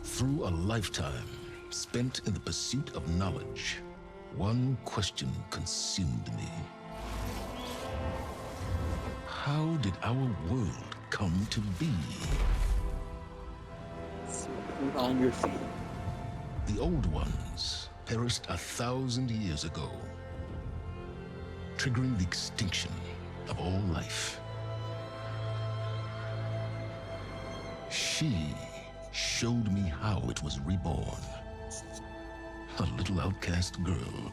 Through a lifetime spent in the pursuit of knowledge, one question consumed me. How did our world come to be? Put on your feet. The old ones perished 1,000 years ago, triggering the extinction of all life. She showed me how it was reborn. A little outcast girl,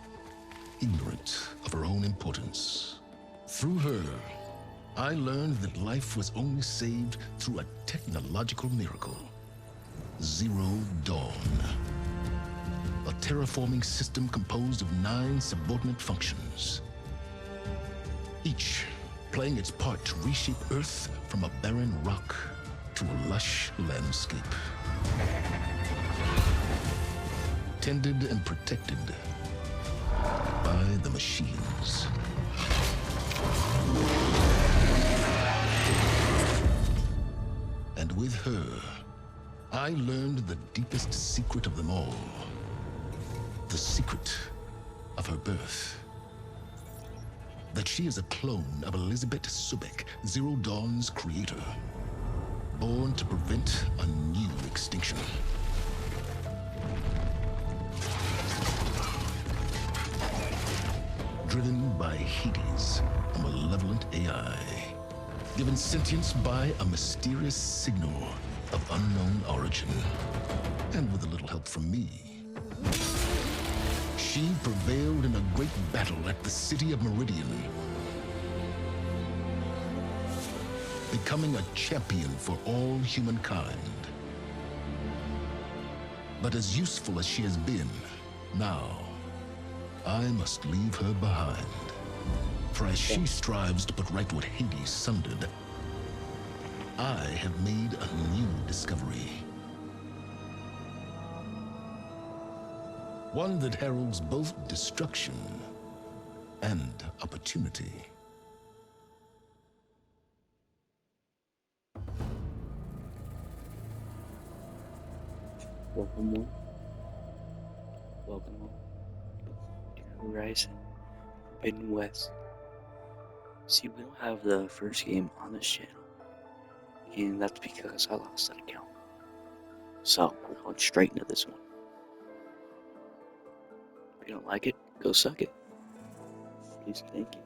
ignorant of her own importance. Through her, I learned that life was only saved through a technological miracle. Zero Dawn. A terraforming system composed of 9 subordinate functions, each playing its part to reshape Earth from a barren rock to a lush landscape. Tended and protected by the machines. And with her, I learned the deepest secret of them all. The secret of her birth. That she is a clone of Elizabeth Subek, Zero Dawn's creator. Born to prevent a new extinction. Driven by Hades, a malevolent AI. Given sentience by a mysterious signal of unknown origin. And with a little help from me, she prevailed in a great battle at the city of Meridian, becoming a champion for all humankind. But as useful as she has been, now I must leave her behind. For as she strives to put right what Hades sundered, I have made a new discovery. One that heralds both destruction and opportunity. Welcome on. Welcome on to Horizon Forbidden West. See, we don't have the first game on this channel, and that's because I lost that account. So, we're going straight into this one. If you don't like it, go suck it. Please, thank you.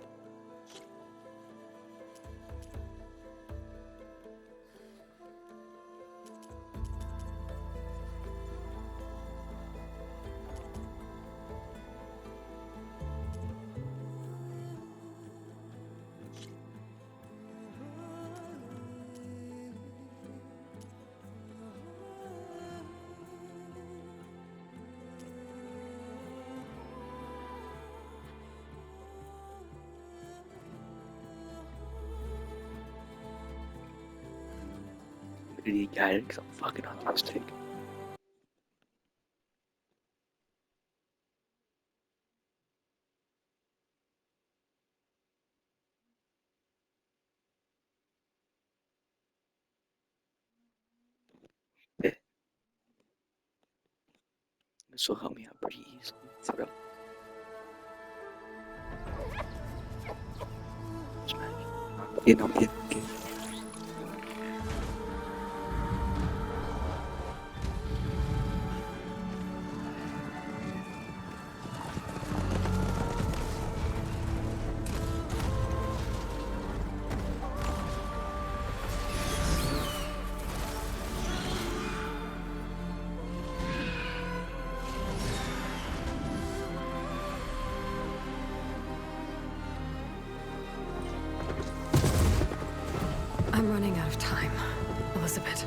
Idiot guy, because I'm fucking autistic. Yeah. This will help me out pretty easily. Throw. Smash. Get on, get. I'm running out of time, Elizabeth.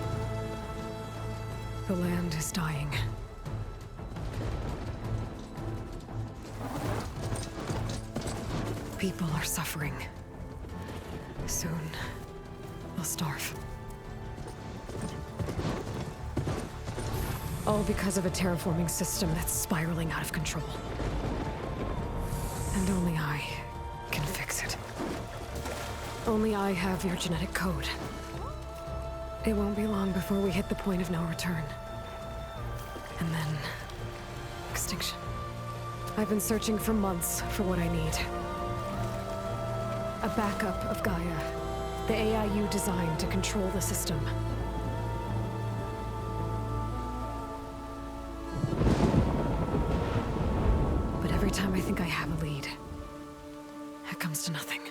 The land is dying. People are suffering. Soon, they'll starve. All because of a terraforming system that's spiraling out of control. And only I can fix it. Only I have your genetic code. It won't be long before we hit the point of no return. And then... extinction. I've been searching for months for what I need. A backup of Gaia. The AI you designed to control the system. But every time I think I have a lead, it comes to nothing.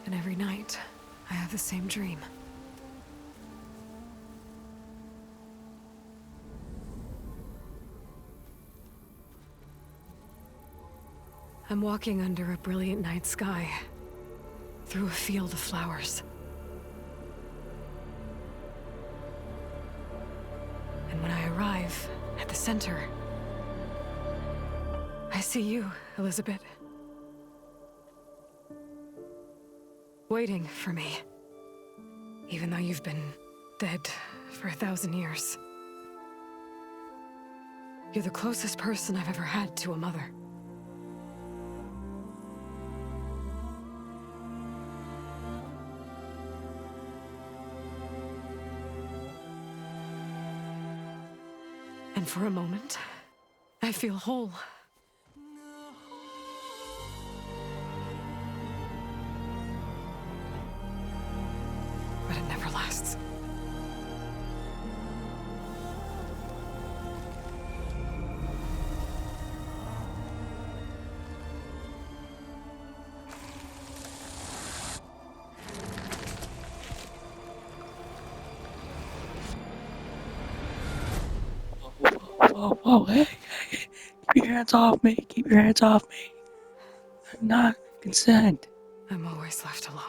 And every night, I have the same dream. I'm walking under a brilliant night sky, through a field of flowers. And when I arrive at the center, I see you, Elizabeth. Waiting for me. Even though you've been dead for 1,000 years. You're the closest person I've ever had to a mother. And for a moment, I feel whole. But it never lasts. Whoa, hey, keep your hands off me, keep your hands off me. I'm not consent. I'm always left alone.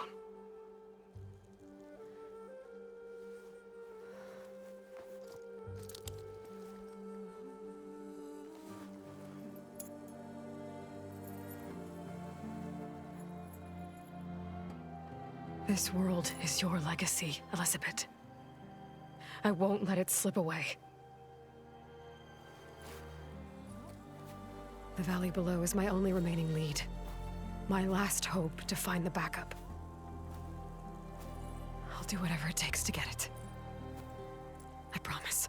This world is your legacy, Elizabeth. I won't let it slip away. The valley below is my only remaining lead. My last hope to find the backup. I'll do whatever it takes to get it. I promise.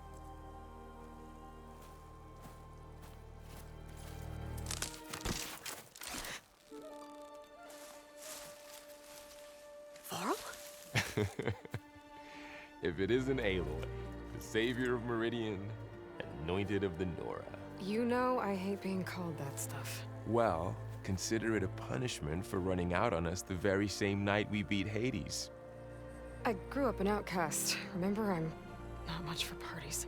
Laurel? If it isn't Aloy, the savior of Meridian, anointed of the Nora. You know I hate being called that stuff. Well, consider it a punishment for running out on us the very same night we beat Hades. I grew up an outcast. Remember, I'm not much for parties.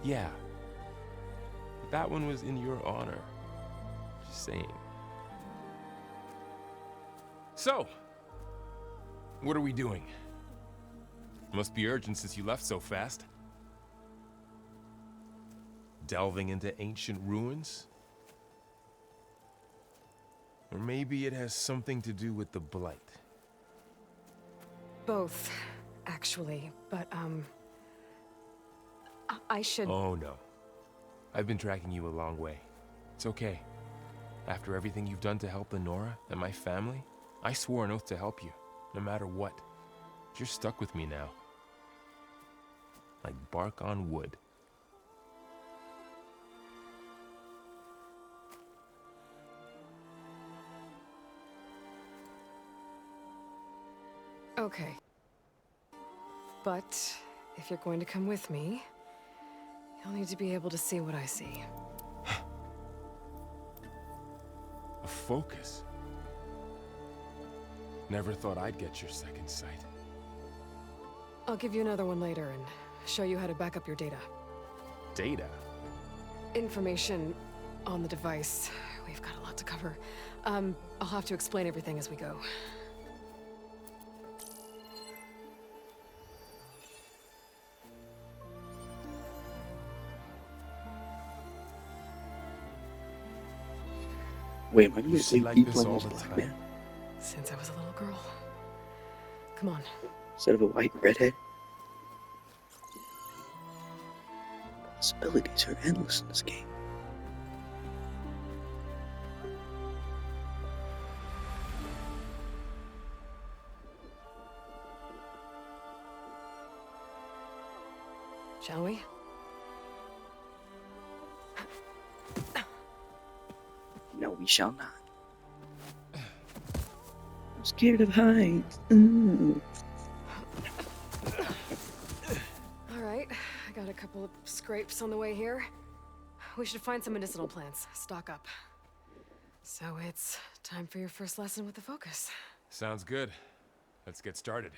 Yeah. But that one was in your honor. Just saying. So, what are we doing? Must be urgent since you left so fast. Delving into ancient ruins? Or maybe it has something to do with the Blight. Both, actually, but, I should... Oh, no. I've been tracking you a long way. It's okay. After everything you've done to help the Nora and my family, I swore an oath to help you, no matter what. You're stuck with me now. Like bark on wood. Okay. But, if you're going to come with me, you'll need to be able to see what I see. A focus? Never thought I'd get your second sight. I'll give you another one later and show you how to back up your data. Data? Information on the device. We've got a lot to cover. I'll have to explain everything as we go. Wait, why do You we see keep like people this in all this the black time? man Since I was a little girl. Come on. instead of a white redhead? Possibilities are endless in this game. we shall not. I'm scared of heights. Ooh. Alright, I got a couple of scrapes on the way here. We should find some medicinal plants, stock up. So it's time for your first lesson with the focus. Sounds good. Let's get started.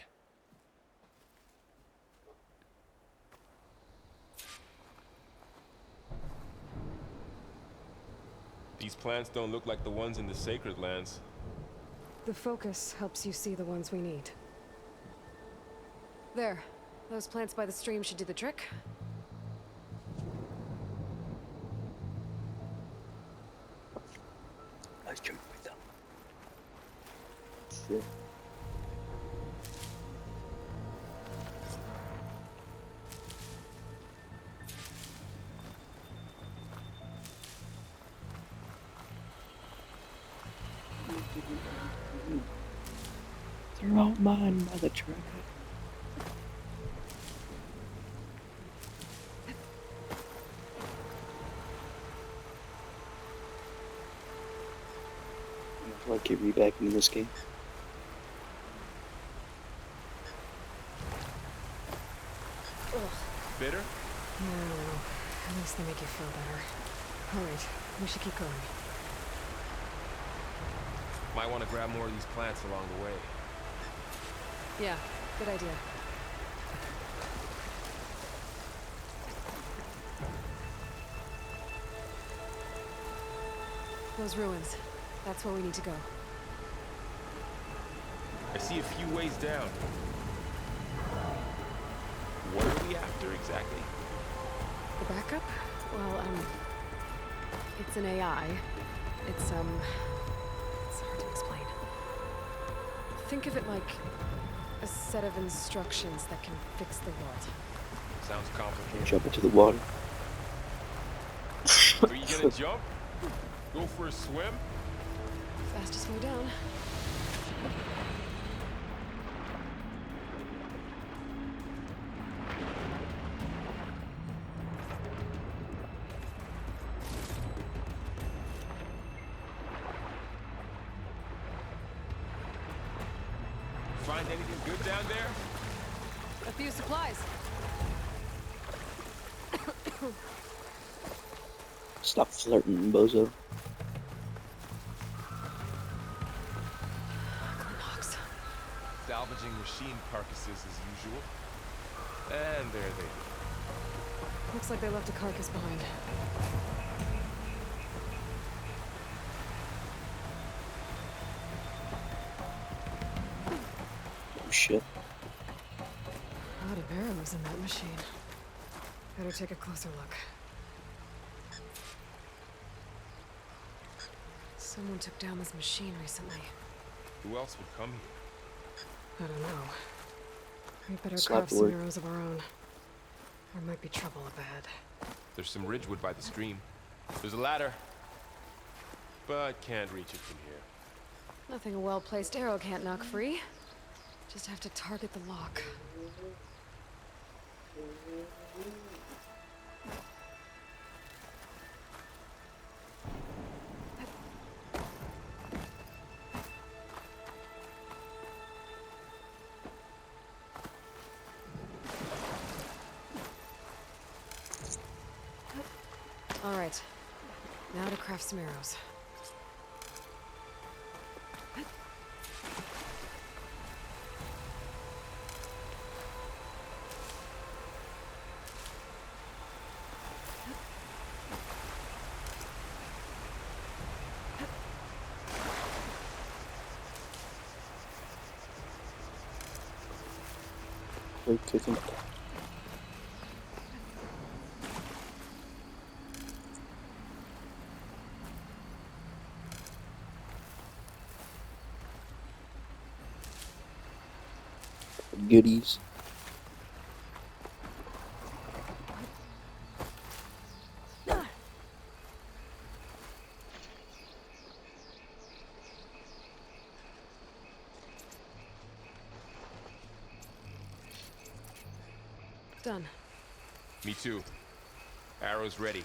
These plants don't look like the ones in the sacred lands. The focus helps you see the ones we need. There. Those plants by the stream should do the trick. Let's try with them. Shit. They're all mine by the tribe. I feel like get me back into this game. Ugh. Bitter? No, at least they make you feel better. Alright, we should keep going. Might want to grab more of these plants along the way. Yeah, good idea. Those ruins. That's where we need to go. I see a few ways down. What are we after exactly? The backup? Well, it's an AI. It's hard to explain. Think of it like a set of instructions that can fix the world. Sounds complicated. Jump into the water. Are you gonna jump? Go for a swim? Fastest way down. Find anything good down there? A few supplies. Stop flirting, bozo. Salvaging machine carcasses as usual. And there they are. Looks like they left a carcass behind. Oh shit. A lot of arrows in that machine. Better take a closer look. Someone took down this machine recently. Who else would come here? I don't know. We better Slap craft the some word. arrows of our own. There might be trouble up ahead. There's some ridgewood by the stream. There's a ladder. But can't reach it from here. Nothing a well-placed arrow can't knock free. Just have to target the lock. All right. Now to craft some arrows. Wait, kicking. Goodies. Done. Me too. Arrows ready.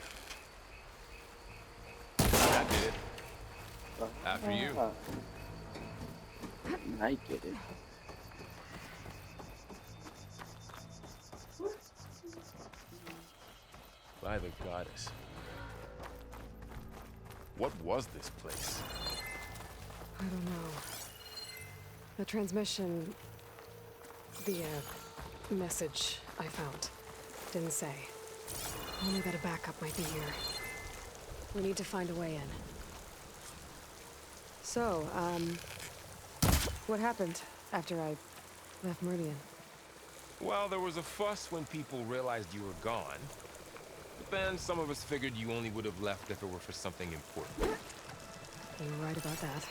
That did it. After you. I get it. By the goddess. What was this place? I don't know. The transmission... The, message I found didn't say. Only that a backup might be here. We need to find a way in. So, what happened after I left Meridian? Well, there was a fuss when people realized you were gone. But then some of us figured you only would have left if it were for something important. You were right about that.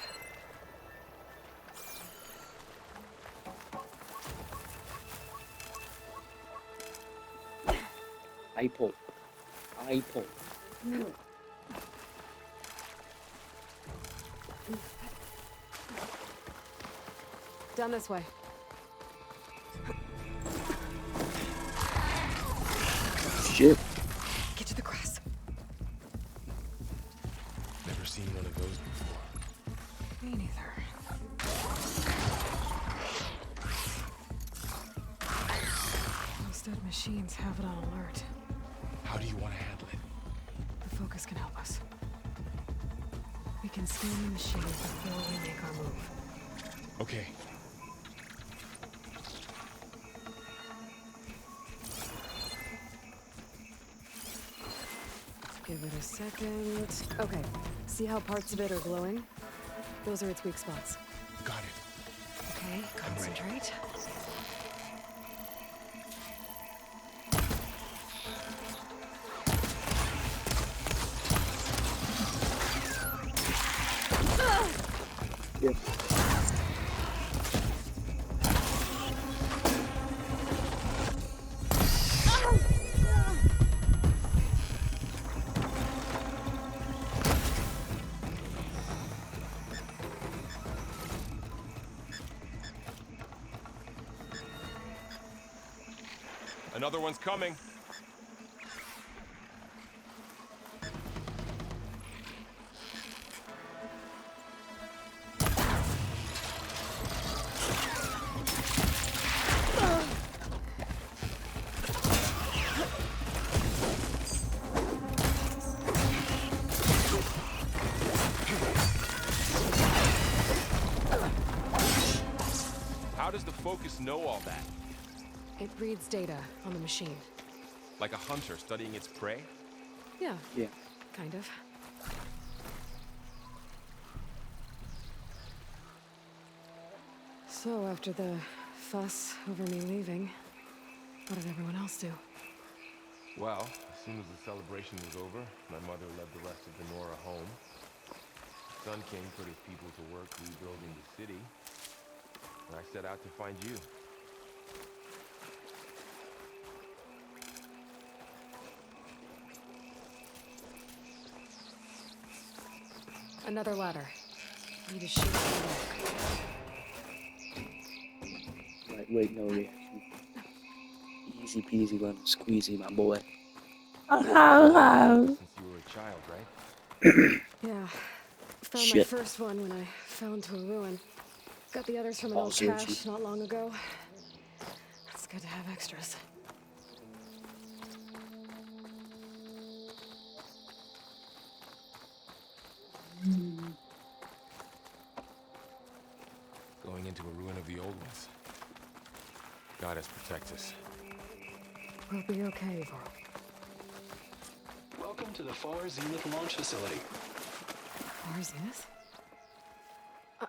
I pull. Down this way. Shit. Get to the grass. Never seen one of those before. Me neither. Those dead machines have it on alert. How do you want to handle it? The focus can help us. We can scan the machine before we make our move. Okay. Give it a second. Okay. See how parts of it are glowing? Those are its weak spots. Got it. Okay, concentrate. Yeah. Another one's coming. How does the focus know all that? It reads data on the machine. Like a hunter studying its prey? Yeah, Yeah. kind of. So, after the fuss over me leaving, what did everyone else do? Well, as soon as the celebration was over, my mother led the rest of the Nora home. Sun King put his people to work rebuilding the city, and I set out to find you. Another ladder. Need to shoot it from Lightweight, no reaction. Easy peasy lemon squeezy, my boy. Since you were a child, right? Yeah. Found my Shit. first one when I fell into a ruin. Got the others from an old Also cache cheap. not long ago. It's good to have extras. Going into a ruin of the old ones. Goddess protect us. We'll be okay, Ivor. Welcome to the Far Zenith launch facility. Far Zenith?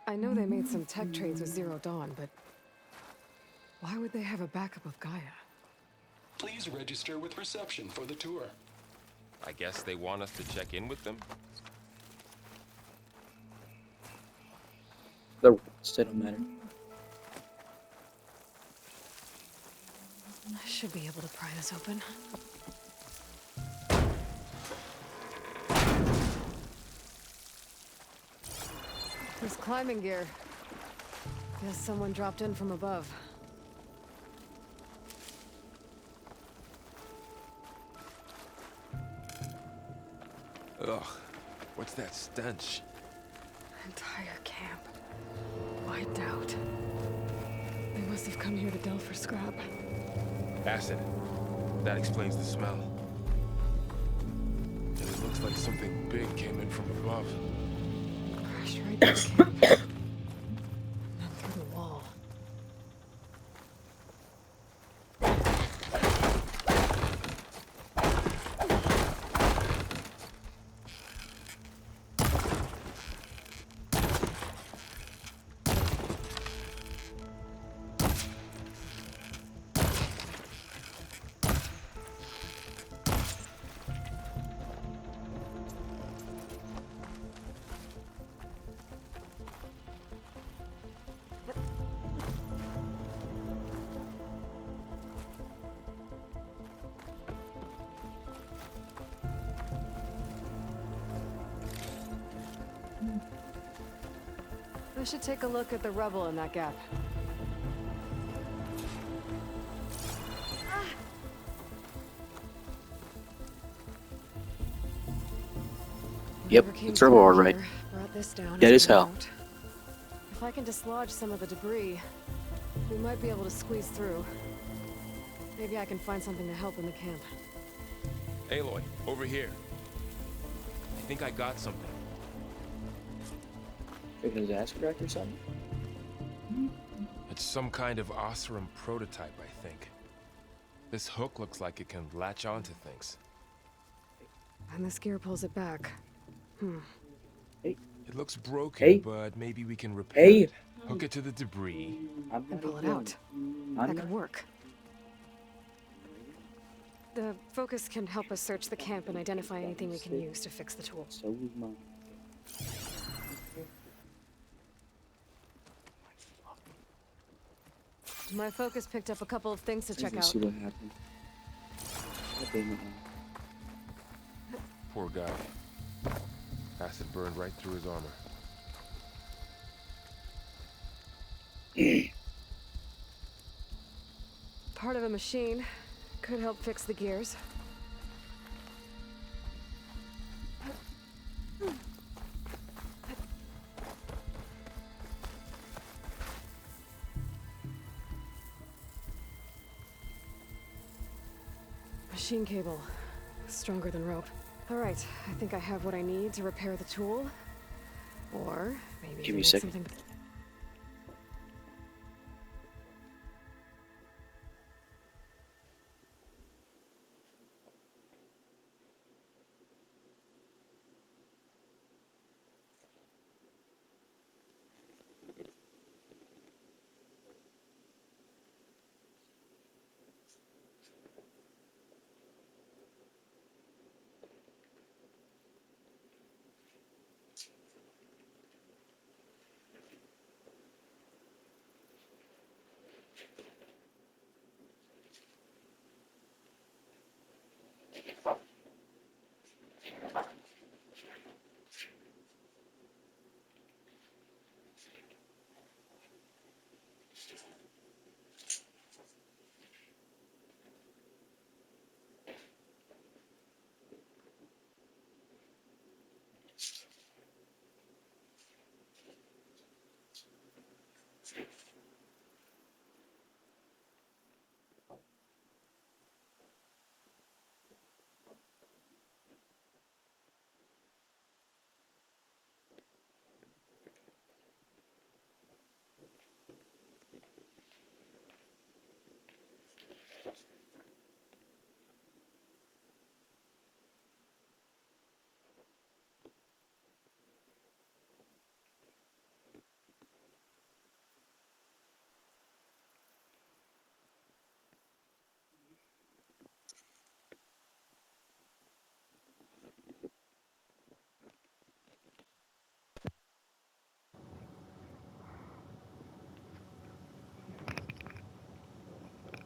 I know they made some tech trades with Zero Dawn, but why would they have a backup of Gaia? Please register with reception for the tour. I guess they want us to check in with them? The rest don't matter. I should be able to pry this open. There's climbing gear. Guess someone dropped in from above. Ugh, what's that stench? Entire camp wiped out. They must have come here to delve for scrap. Acid. That explains the smell. And it looks like something big came in from above. Crashed right through the camp. And then through the wall. I should take a look at the rubble in that gap. Yep, Whoever came it's rubble, through alright. here brought this down Dead as as a hell. route. If I can dislodge some of the debris, we might be able to squeeze through. Maybe I can find something to help in the camp. Aloy, over here. I think I got something. His ass cracked or something? It's some kind of Osram prototype, I think. This hook looks like it can latch onto things. And this gear pulls it back. It looks broken, Hey. but maybe we can repair Hey. it. Hook it to the debris. And pull it out. That could work. The focus can help us search the camp and identify anything we can use to fix the tool. So was mine. My focus picked up a couple of things to check Let's out. see what happened. God damn it, man. Poor guy. Acid burned right through his armor. Part of a machine could help fix the gears. Machine cable. Stronger than rope. Alright, I think I have what I need to repair the tool. Or maybe Give me a make second. something.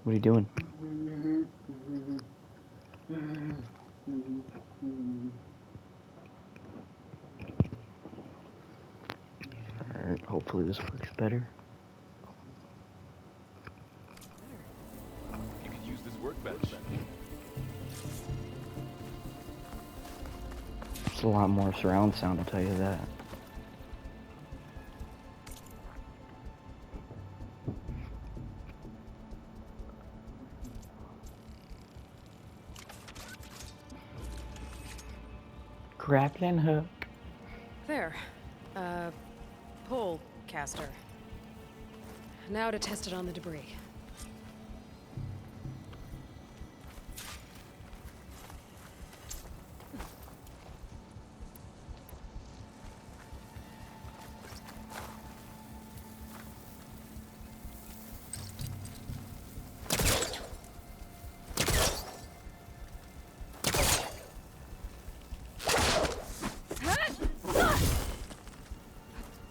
What are you doing? Alright, hopefully this works better. You could use this workbench. It's a lot more surround sound, I'll tell you that. Grappling hook. There. Pole caster. Now to test it on the debris.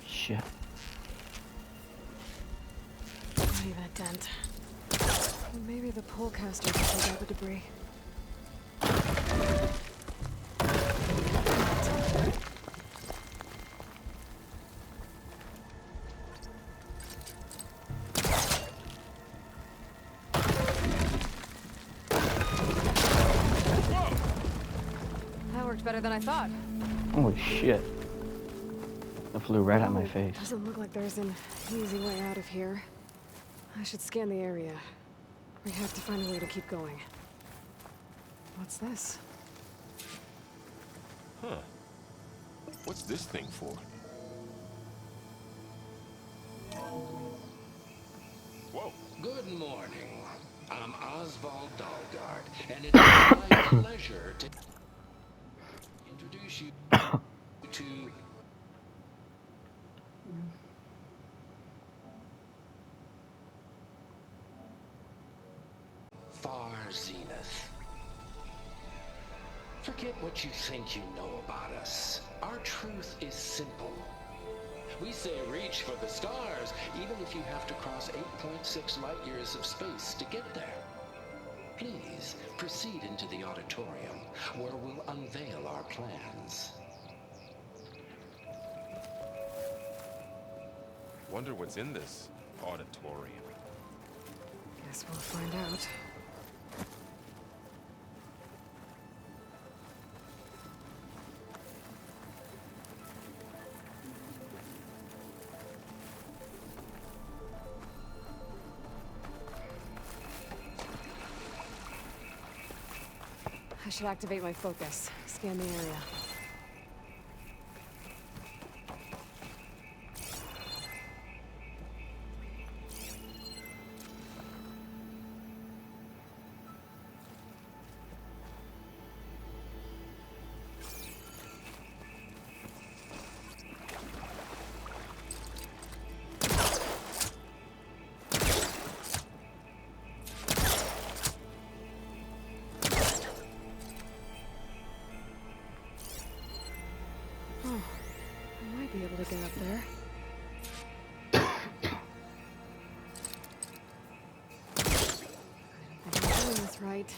Shit. Not even a dent. Maybe the pole caster can take out the debris. That worked better than I thought. Holy shit. That flew right at my face. Doesn't look like there's an easy way out of here. I should scan the area. We have to find a way to keep going. What's this? Huh. What's this thing for? Whoa. Good morning. I'm Oswald Dahlgard, and it is my pleasure to introduce you to Far Zenith. Forget what you think you know about us. Our truth is simple. We say reach for the stars, even if you have to cross 8.6 light years of space to get there. Please proceed into the auditorium, where we'll unveil our plans. Wonder what's in this auditorium. Guess we'll find out. I should activate my focus. Scan the area. Be able to get up there. I think I'm doing this right.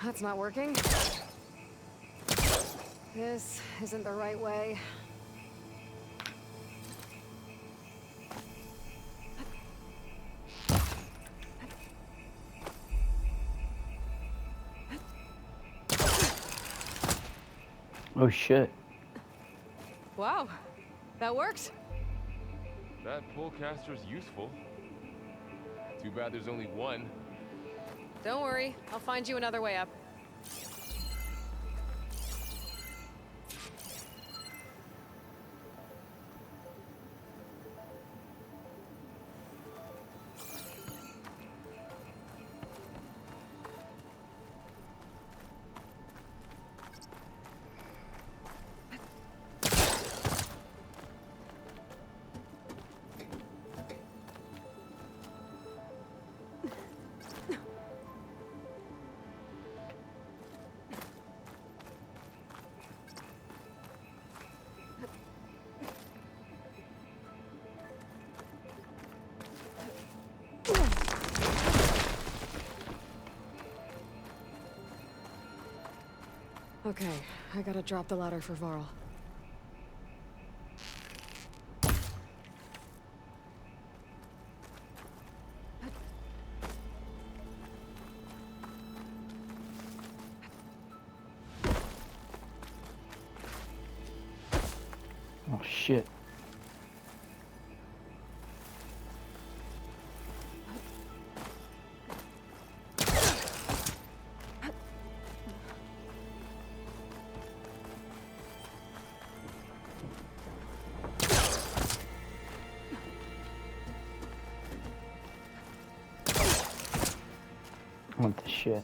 That's not working. This isn't the right way. Oh shit. Wow, that worked. That pole caster's useful. Too bad there's only one. Don't worry, I'll find you another way up. Okay, I gotta drop the ladder for Varl. Oh shit. I want this shit.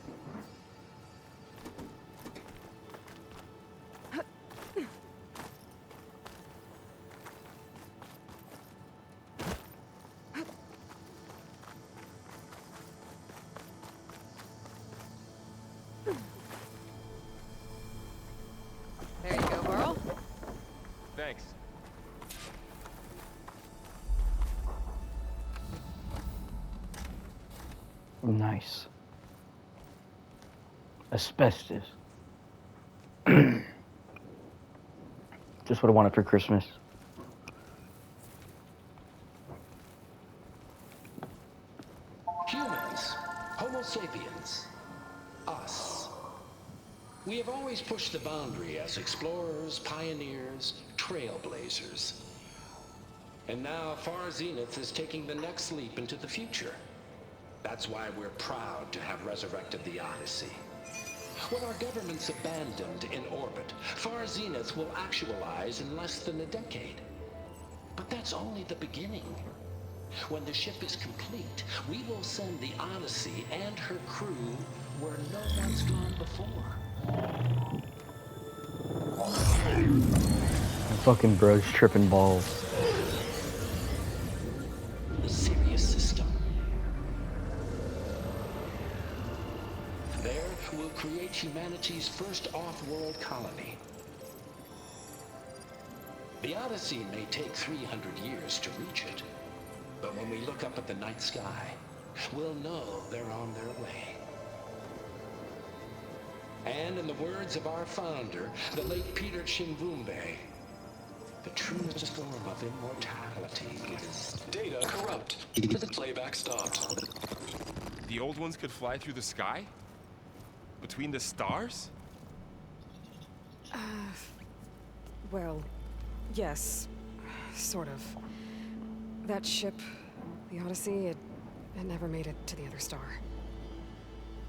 There you go, Burl. Thanks. Nice. Asbestos. Just what I wanted for Christmas. Humans, Homo sapiens, us. We have always pushed the boundary as explorers, pioneers, trailblazers. And now Far Zenith is taking the next leap into the future. That's why we're proud to have resurrected the Odyssey. When our government's abandoned in orbit, Far Zenith will actualize in less than a decade. But that's only the beginning. When the ship is complete, we will send the Odyssey and her crew where no one's gone before. Fucking bros tripping balls. The Sirius system. There, we'll create humanity's first off-world colony. The Odyssey may take 300 years to reach it, but when we look up at the night sky, we'll know they're on their way. And in the words of our founder, the late Peter Chimbumbe, the truest form of immortality is Data corrupt. The playback stopped. The old ones could fly through the sky? Between the stars? Well, yes. Sort of. That ship, the Odyssey, it never made it to the other star.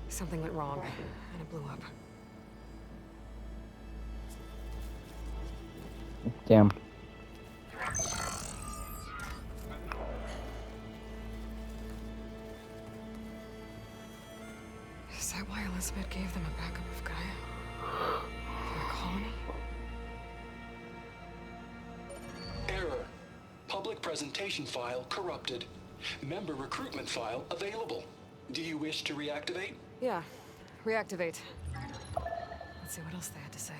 Something went wrong, and it blew up. Damn. Is that why Elizabeth gave them a backup of Gaia? For a colony? Error. Public presentation file corrupted. Member recruitment file available. Do you wish to reactivate? Yeah. Reactivate. Let's see what else they had to say.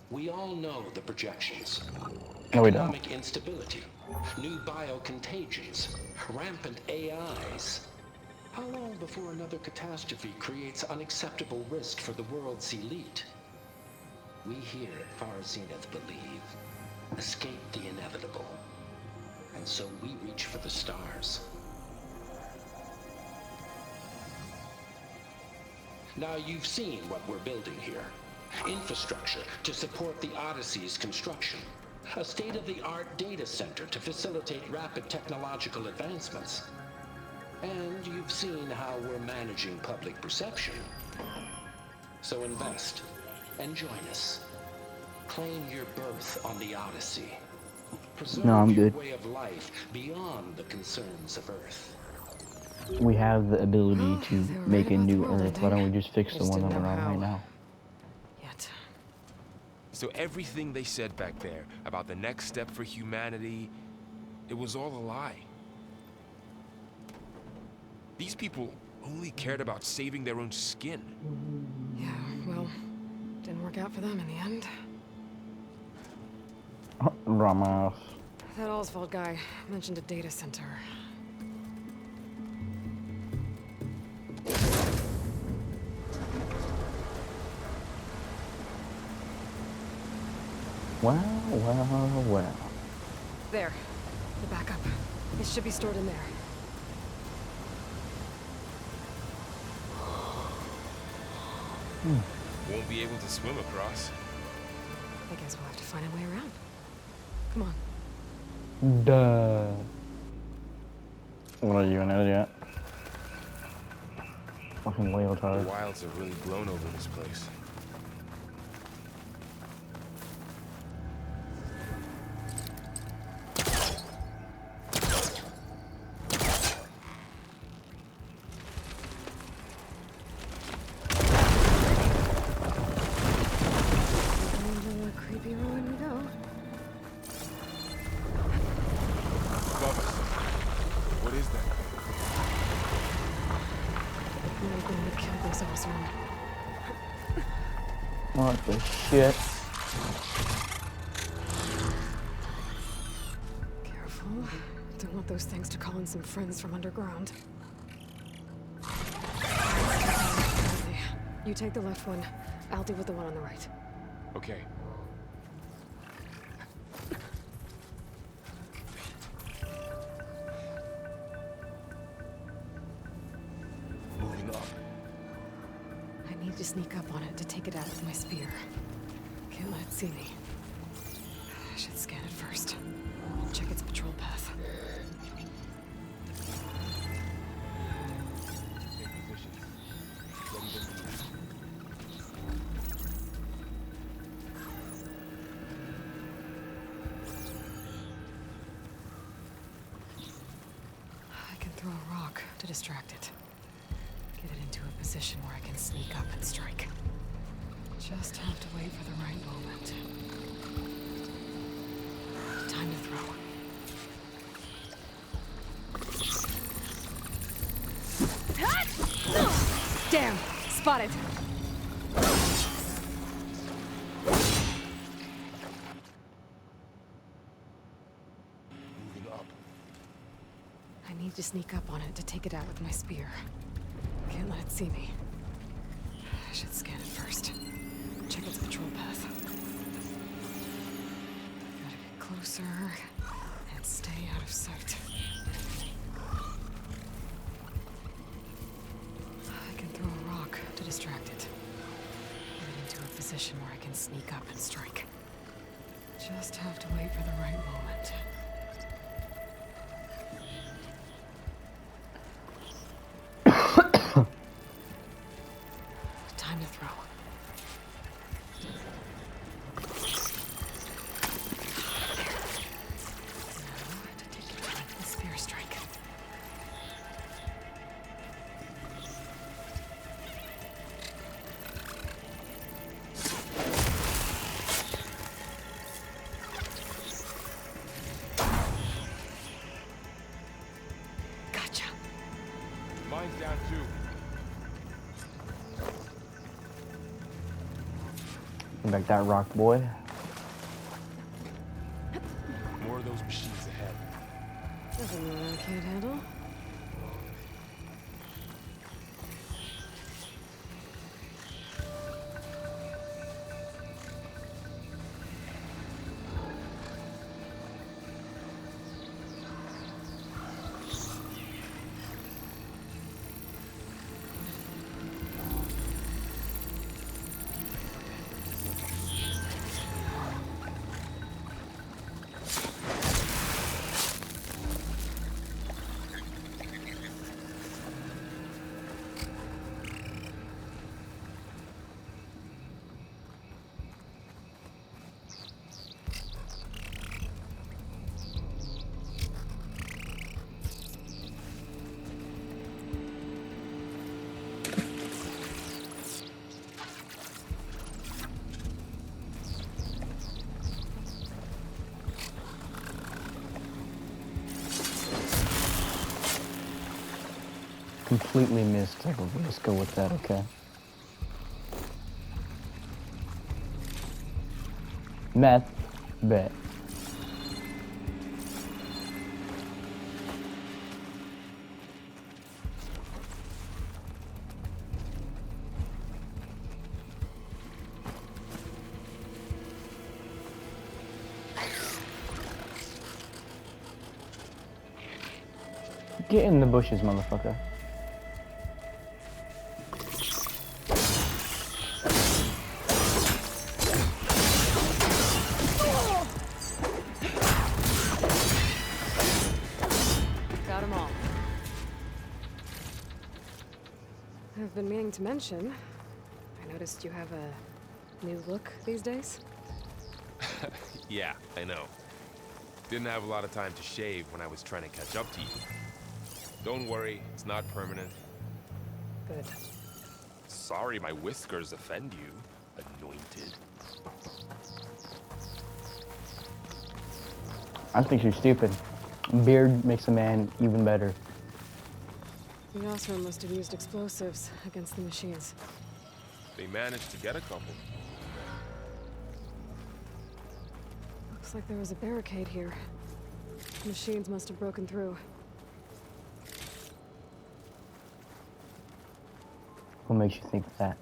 we all know the projections. No, we don't. Economic instability, new biocontagions, rampant AIs. How long before another catastrophe creates unacceptable risk for the world's elite? We here at Far Zenith believe, escape the inevitable. And so we reach for the stars. Now you've seen what we're building here. Infrastructure to support the Odyssey's construction. A state-of-the-art data center to facilitate rapid technological advancements. And you've seen how we're managing public perception. So invest and join us. Claim your berth on the Odyssey. Preserve No, I'm your good. way of life beyond the concerns of Earth. We have the ability Well, to they were make right a about the new world Earth. Why don't we ending. just fix They the just one that didn't we're know on right how. now? Yet. So everything they said back there about the next step for humanity, it was all a lie. These people only cared about saving their own skin. Yeah, well, didn't work out for them in the end. Ramos. That Oswald guy mentioned a data center. Well, well, well. There. The backup. It should be stored in there. Won't be able to swim across. I guess we'll have to find a way around. Come on. Duh. What are you, an idiot? Fucking The leotard. wilds have really blown over this place. What the shit? Careful. Don't want those things to call in some friends from underground. You take the left one. I'll deal with the one on the right. Okay. Moving up. I need to sneak up on it to take it out with my spear. Can't let it see me. I should scan it first. Check its patrol path. Take position. Ready to move. I can throw a rock to distract it. Get it into a position where I can sneak up and strike. Just have to wait for the right moment. Time to throw. Damn! Spotted! Moving up. I need to sneak up on it to take it out with my spear. Can't let it see me. I should scan it first. Check its patrol path. Gotta get closer and stay out of sight. I can throw a rock to distract it. Get it into a position where I can sneak up and strike. Just have to wait for the right moment. Time to throw. Now to take it out with the spear strike. Gotcha. Mine's down too. Back that rock, boy. More of those machines ahead. Nothing more I can't handle. Completely missed. Let's go with that, okay? Meth. Bet. Get in the bushes, motherfucker. Got 'em all. I've been meaning to mention, I noticed you have a new look these days. Yeah, I know. Didn't have a lot of time to shave when I was trying to catch up to you. Don't worry, it's not permanent. Good. Sorry my whiskers offend you, anointed. I think you're stupid. Beard makes a man even better. The Osram must have used explosives against the machines. They managed to get a couple. Looks like there was a barricade here. Machines must have broken through. What makes you think that?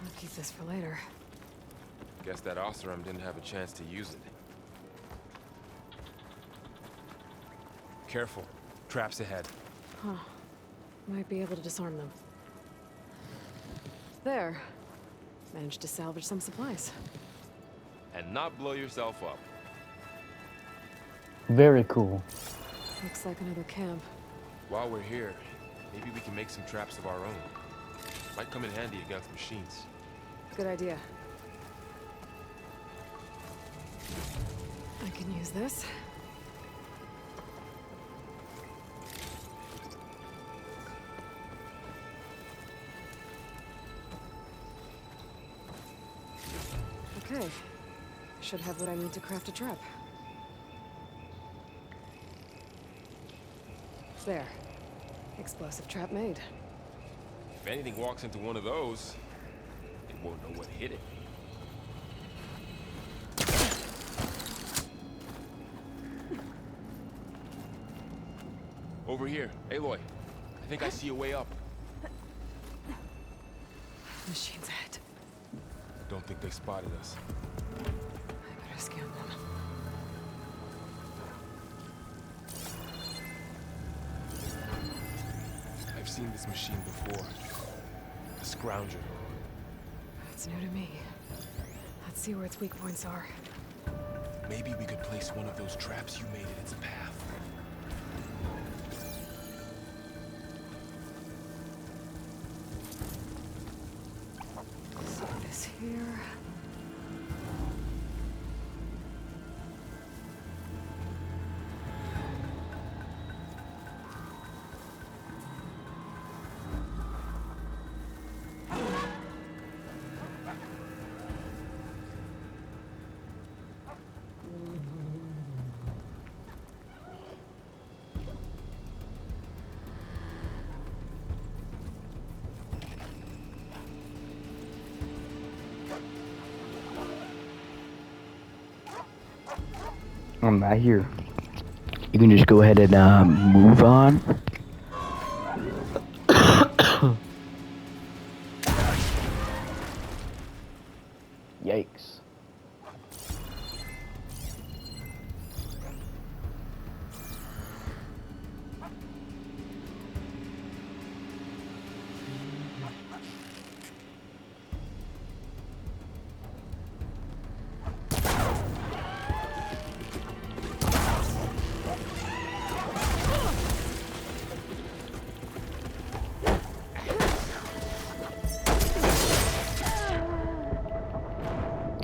I'll keep this for later. Guess that Oseram didn't have a chance to use it. Careful. Traps ahead. Huh. Might be able to disarm them. There. Managed to salvage some supplies. And not blow yourself up. Very cool. Looks like another camp. While we're here, maybe we can make some traps of our own. Might come in handy against machines. Good idea. I can use this. Okay. Should have what I need to craft a trap. There. Explosive trap made. If anything walks into one of those, it won't know what hit it. Over here, Aloy. I think I see a way up. Machine's ahead. Don't think they spotted us. I better scan them. I've seen this machine before. A scrounger. It's new to me. Let's see where its weak points are. Maybe we could place one of those traps you made in its path. So this here. I'm not here. You can just go ahead and move on. Yikes.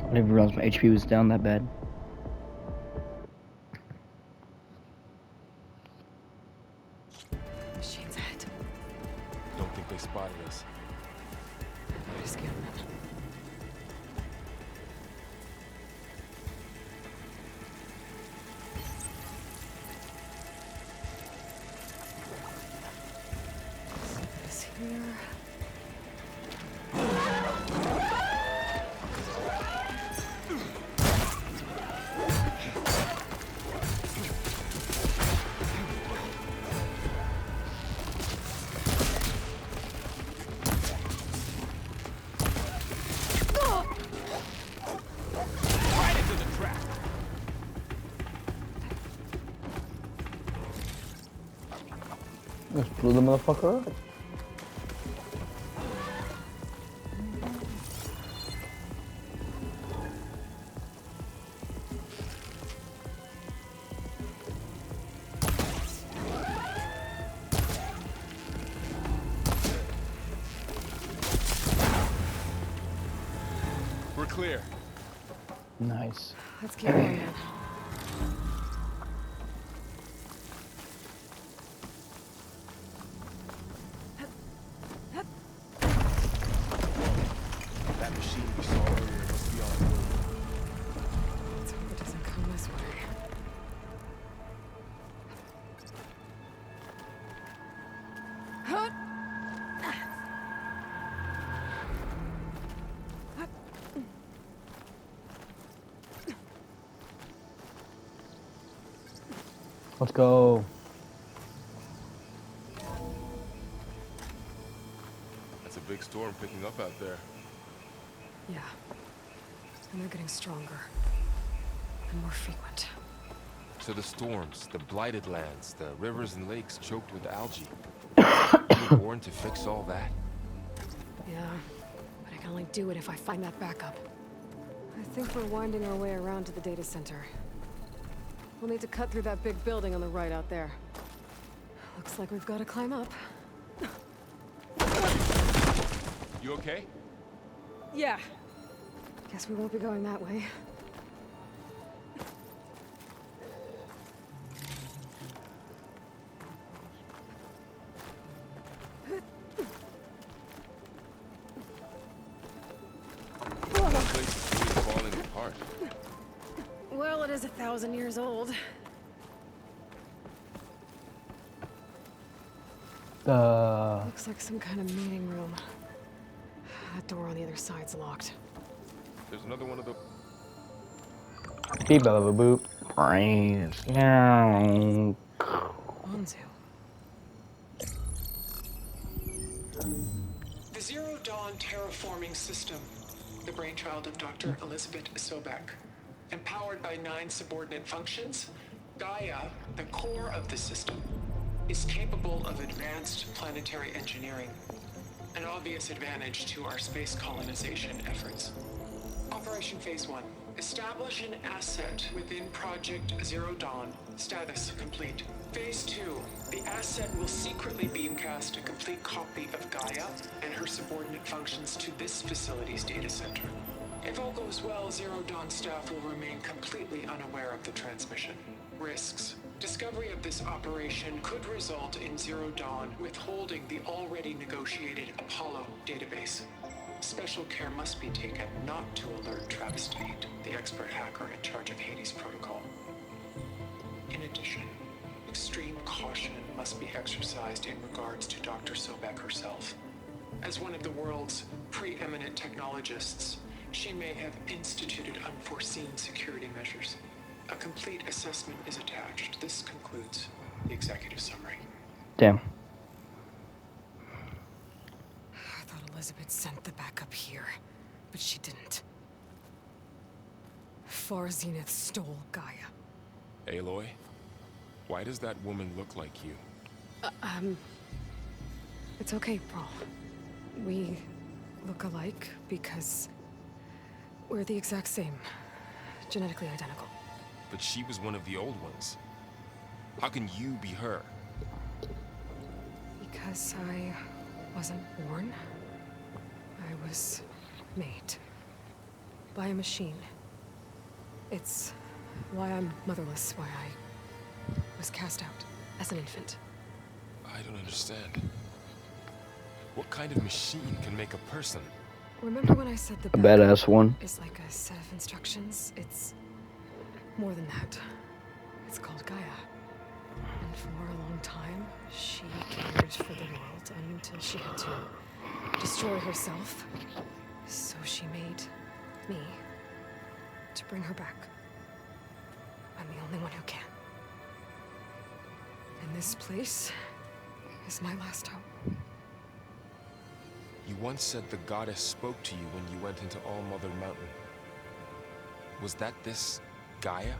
I didn't realize my HP was down that bad. Machine's ahead. Don't think they spotted us. I better scan them. So this here. Just blew the motherfucker up. We're clear. Nice. Let's keep going. That machine we saw earlier must be on the move. Let's hope it doesn't come this way. Let's go. That's a big storm picking up out there. Yeah. And they're getting stronger. And more frequent. So the storms, the blighted lands, the rivers and lakes choked with algae. You were born to fix all that? Yeah. But I can only do it if I find that backup. I think we're winding our way around to the data center. We'll need to cut through that big building on the right out there. Looks like we've got to climb up. You okay? Yeah. Guess we won't be going that way. That place is really falling apart. Well, it is 1,000 years old. Looks like some kind of meeting room. That door on the other side's locked. There's another one of the... Beep a boop. Brains. Yeah. Onzu. The Zero Dawn terraforming system, the brainchild of Dr. Elizabeth Sobek. Empowered by 9 subordinate functions, Gaia, the core of the system, is capable of advanced planetary engineering, an obvious advantage to our space colonization efforts. Operation Phase 1. Establish an asset within Project Zero Dawn. Status complete. Phase 2. The asset will secretly beamcast a complete copy of Gaia and her subordinate functions to this facility's data center. If all goes well, Zero Dawn staff will remain completely unaware of the transmission. Risks. Discovery of this operation could result in Zero Dawn withholding the already negotiated Apollo database. Special care must be taken not to alert Travis Tate, the expert hacker in charge of Hades Protocol. In addition, extreme caution must be exercised in regards to Dr. Sobek herself. As one of the world's preeminent technologists, she may have instituted unforeseen security measures. A complete assessment is attached. This concludes the executive summary. Damn. I thought Elizabeth sent the backup here, but she didn't. Far Zenith stole Gaia. Aloy? Why does that woman look like you? It's okay, Brawl. We look alike because we're the exact same. Genetically identical. But she was one of the old ones. How can you be her? Because I wasn't born. I was made. By a machine. It's why I'm motherless, why I was cast out as an infant. I don't understand. What kind of machine can make a person? Remember when I said the A badass one. is like a set of instructions? It's more than that. It's called Gaia. And for a long time, she cared for the world until she had to destroy herself. So she made me to bring her back. I'm the only one who can. And this place is my last hope. You once said the goddess spoke to you when you went into All Mother Mountain. Was that this Gaia?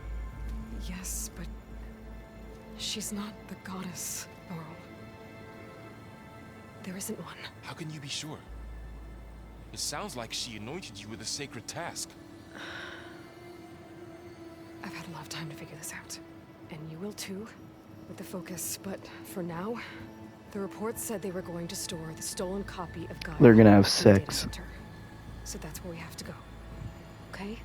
Yes, but she's not the goddess, Laurel. There isn't one. How can you be sure? It sounds like she anointed you with a sacred task. I've had a lot of time to figure this out. And you will too, with the focus. But for now, the reports said they were going to store the stolen copy of Gaia. They're gonna have in the data sex. center. So that's where we have to go. Okay?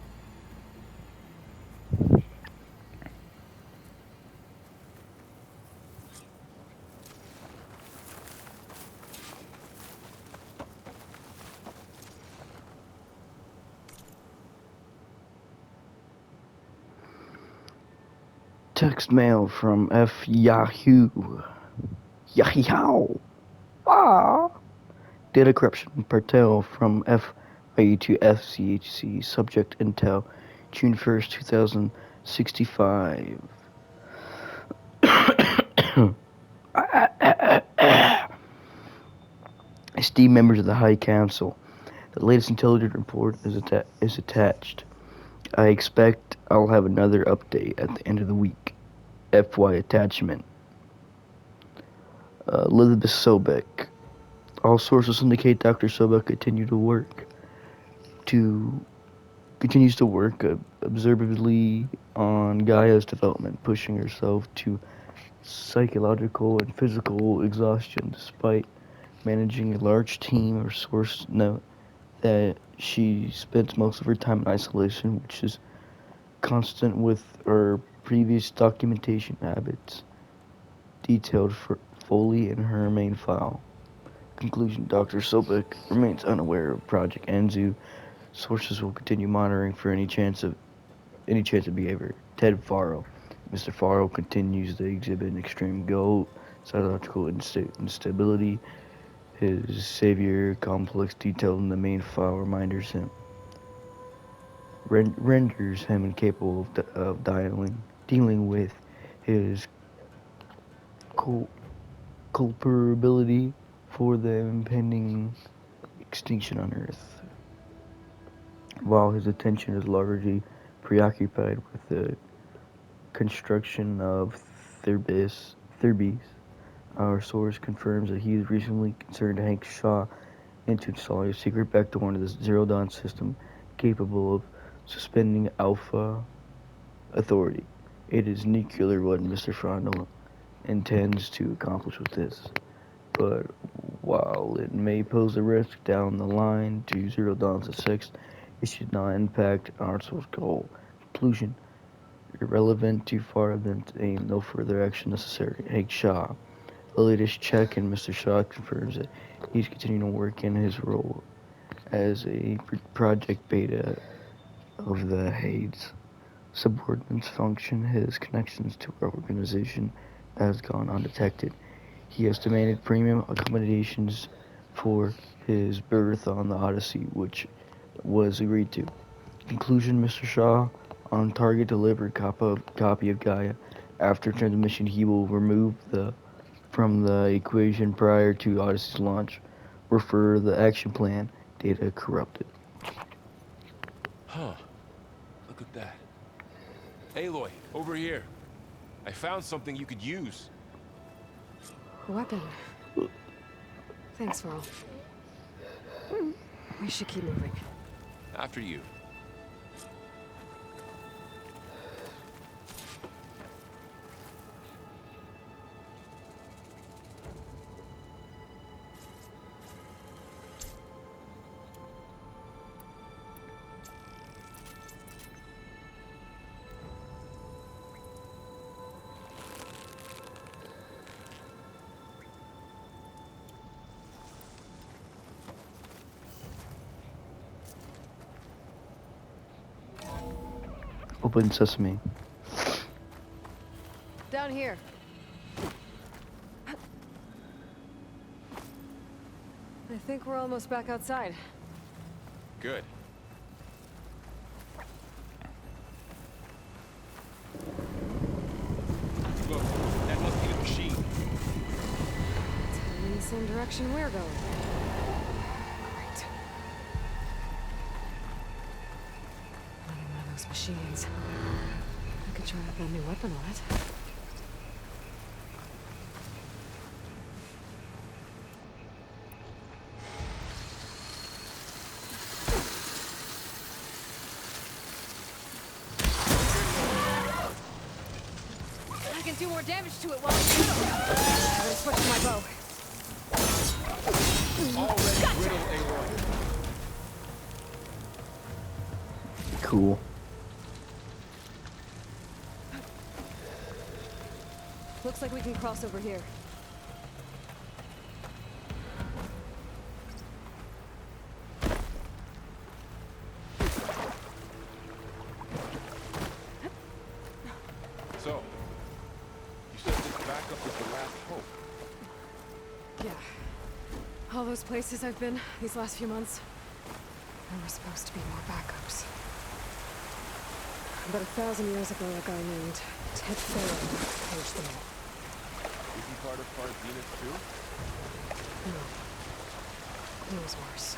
Text mail from F Yahoo. Yahoo. Ah. Data corruption. Partel from FIE to FCHC. Subject Intel. June 1st, 2065. Esteemed members of the High Council, the latest intelligence report is attached. I expect I'll have another update at the end of the week. FY attachment. Elizabeth Sobek. All sources indicate Dr. Sobek continues to work observably on Gaia's development, pushing herself to psychological and physical exhaustion despite managing a large team. Her source note that she spends most of her time in isolation, which is consistent with her previous documentation habits, detailed fully in her main file. Conclusion: Dr. Sobek remains unaware of Project Anzu. Sources will continue monitoring for any chance of behavior. Ted Faro. Mr. Faro continues to exhibit extreme goal, psychological instability. His savior complex detailed in the main file renders him incapable of dealing with his culpability for the impending extinction on Earth, while his attention is largely preoccupied with the construction of Thebes. Our source confirms that he has recently concerned Hank Shaw into installing a secret backdoor into the Zero Dawn system capable of suspending Alpha authority. It is nuclear what Mr. Frondel intends to accomplish with this. But while it may pose a risk down the line to Zero Dawn's success, it should not impact our source goal. Conclusion: irrelevant, too far than to aim, no further action necessary. Hank Shaw. The latest check, and Mr. Shaw confirms that he's continuing to work in his role as a project beta of the Hades subordinates function. His connections to our organization has gone undetected. He has demanded premium accommodations for his berth on the Odyssey, which was agreed to. Conclusion: Mr. Shaw on target, delivered copy of Gaia. After transmission, he will remove from the equation prior to Odyssey's launch. Refer the action plan. Data corrupted. Huh. Look at that. Aloy, over here. I found something you could use. A weapon. Thanks, Varl. We should keep moving. After you. Open sesame. Down here. I think we're almost back outside. Good. Look, that must be the machine. It's heading in the same direction we're going. Great. Another one of those machines. I could try out that new weapon on it. I can do more damage to it while I'm I'm gonna switch to my bow. Already riddle Aloy. Cool. Looks like we can cross over here. So, you said this backup is the last hope. Yeah. All those places I've been these last few months, there were supposed to be more backups. But 1,000 years ago, a guy named Ted Faro paged them all. wasn't part of Zenith too? No. It was worse.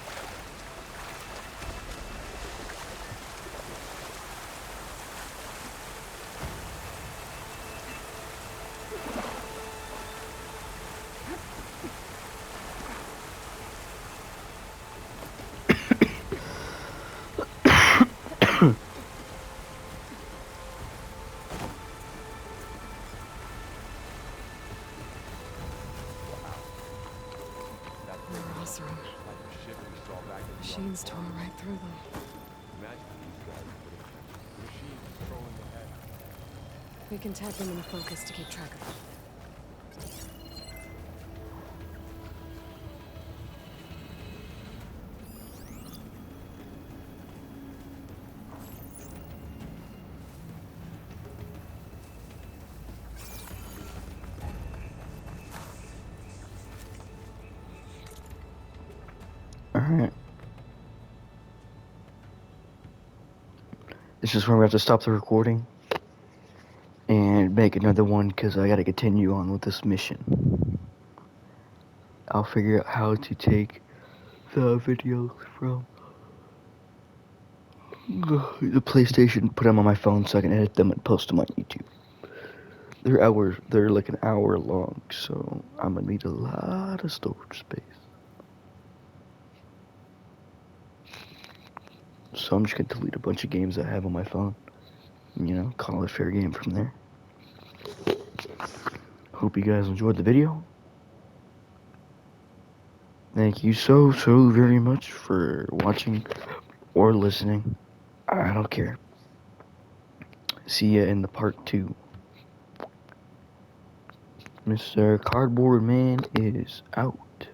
Ross room. Machines tore right through them. Imagine these guys putting machines controlling the head. We can tag them in the focus to keep track of them. Alright. This is where we have to stop the recording and make another one because I gotta continue on with this mission. I'll figure out how to take the videos from the PlayStation, put them on my phone so I can edit them and post them on YouTube. They're like an hour long, so I'm gonna need a lot of storage space. So I'm just gonna delete a bunch of games I have on my phone. You know, call it fair game from there. Hope you guys enjoyed the video. Thank you so very much for watching or listening. I don't care. See ya in the part 2. Mr. Cardboard Man is out.